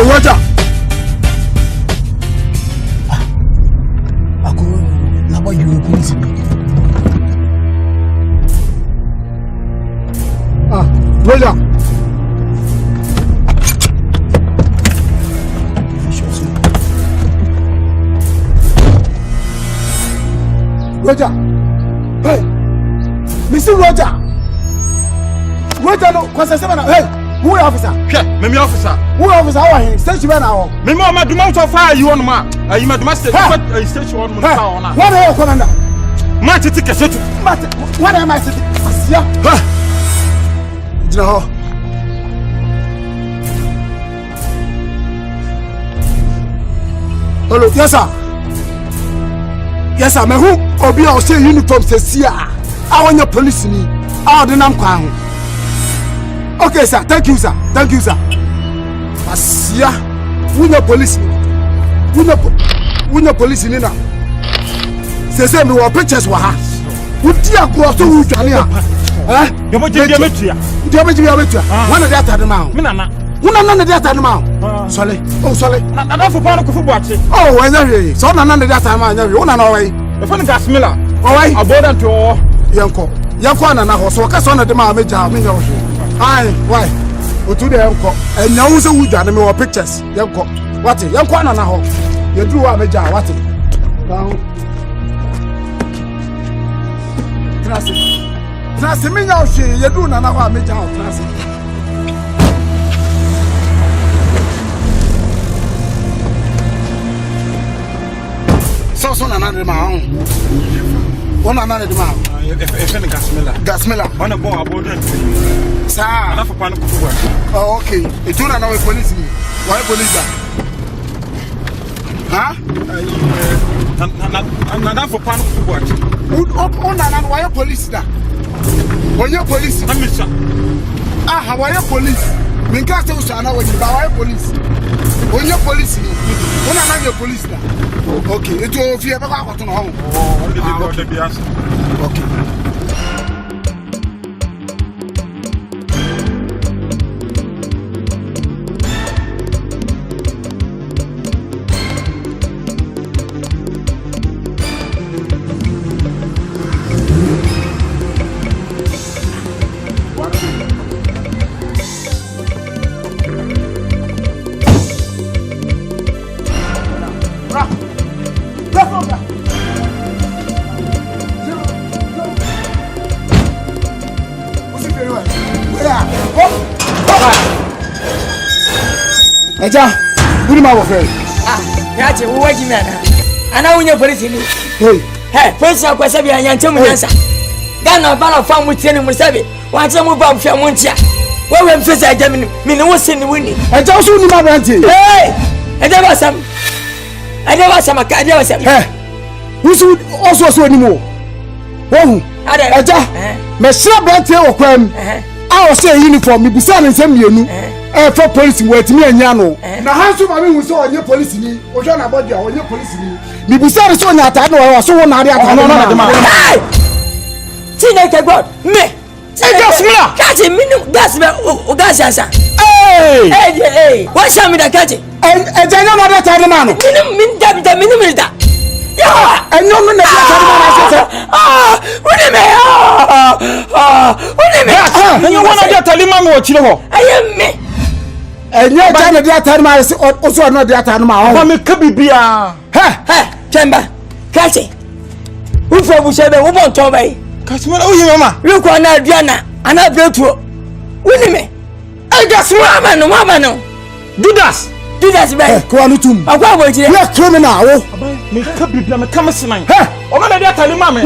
Roger. Ako na ba you police? Roger. Roger. Hey. Mr. Roger. Roger no kwasa sema hey. Who officer? Me officer. Who officer? How are station now? Me ma do mount of fire you on ma. You ma do master station on ma. What are you commander? Ma titi kesetu. What am I sitting? Asia. Jina. Hello, yes sir. Yes sir, me who obi o say uniform say sia. I want your police ni. I dey nam kwa ho. Okay sir, thank you sir. Thank you sir. Asia, we your police ni. We your police ni na. Say me wa pictures wa ha. We di agro so wu dwane a. You mo je metua. You mo je metua. One of that ma. Me nana. Una nana dey atade ma. Sorry. Oh sorry. Na for pa no ko fubo ache. Oh, anya hwe. So na nana dey atade ma anya hwe. Una na owai. E fa nka smila. Owai. Aboda to yanko. Yanko na na ho so ka so na dey ma meja me nya hwe. Ai, why? Otu dey yanko. Enya wo se wuja na me wo pictures. Yanko. What? Yanko na na ho. Ye duru wa meja what? Now. Trust me nya hwe. Ye duru na na ho meja ho trust. So na na de ma on. Ona na de ma. Efe gasmela. Gasmela. Ona bon abodo. Sa. Ana for pan ko fuwa. Oh okay. Etu na we police ni. Why police da? Ha? Na for pan ko fuwa. Ona na why police da? Why police? Na misha. Ah, why police? Minka se usana why why police? Why police ni? Ona na your police da. Okay, it will fear about to home. Oh, okay. Eja, who ma wo friend? Ah, yache wo waji me ana wunye police ni. Hey, police akwasa bi anyanche mu nyansa. Gana bala fa mu tie ni mu sabe. Wa che mu ba mfia mu ntia. Wo we mfisa eja mi ni wo se ni wuni. Eja wo so ni ma branti. Hey! Eja ba sam. Eja ba sam ka eja ba sam. Hey. Wo so so ni mo. Wo. Eja. Me sha branti wo kwam. A wo se uniform mi busa ni nsem mienu. For police wait me anya no na hanso ma me hu so onye police ni o hwa na body a onye police ni mi busa so nya ata na so wo na ade ata no na de ma Chineke God me gas me catch me gas me o gas ansa hey what shall me da catch janya no da ata ma no min da ya enyo no na da ata ma na se woni me enyo wona da ata ma me o chire ho ayem me enye jana dia tan ma oso no dia tan ma ho me ka bibia chemba kache ufo bu shebe wo bon to bai kache ma o yi mama we ko na aduana ana bretuo woni me e gas mama no Judas bai ko anu tum akwa bo jire we criminal wo me ka bibia me ka meseman o ma na dia tan ma me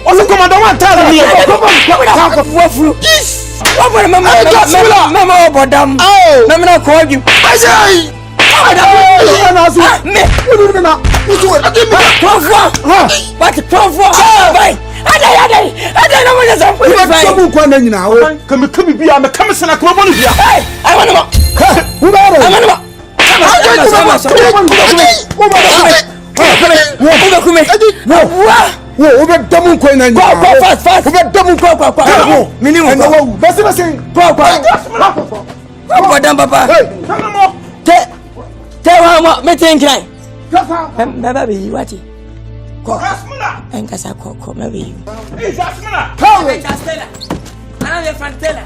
o so komanda wan tan ni ko furu what for mama bodam mama na call you ajay me na what bye ada na mo just fine so kwa na nyina wo kame bibia me kame sena ko mo no bia I want to who ba I want to wo be damu ko na nyina fast wo be damu ko minimum no wo basi go bodam papa hey Mama, me think I. Maybe you what? And Casa Coco, maybe you. Hey, Jasmine! Come with Stella. I'm your friend Stella.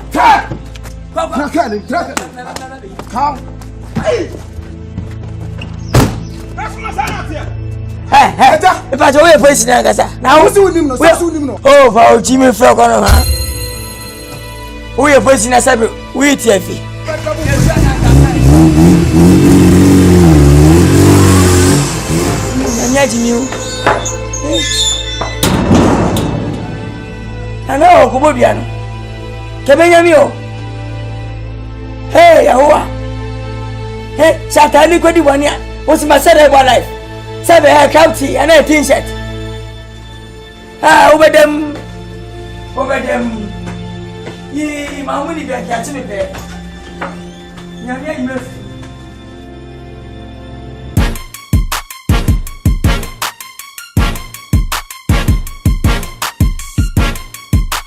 Come. Hey, if I told you a person, now who's doing him? Oh, for Jimmy Frog on her. We are person as a wheat heavy. I know, Kumawood. Kebenyamio. Hey, Yahoah. Hey, Satani could do one year. What's my set of life? 7 hair county and a t-shirt. Ah, over them. Ye, my money back, catch me there.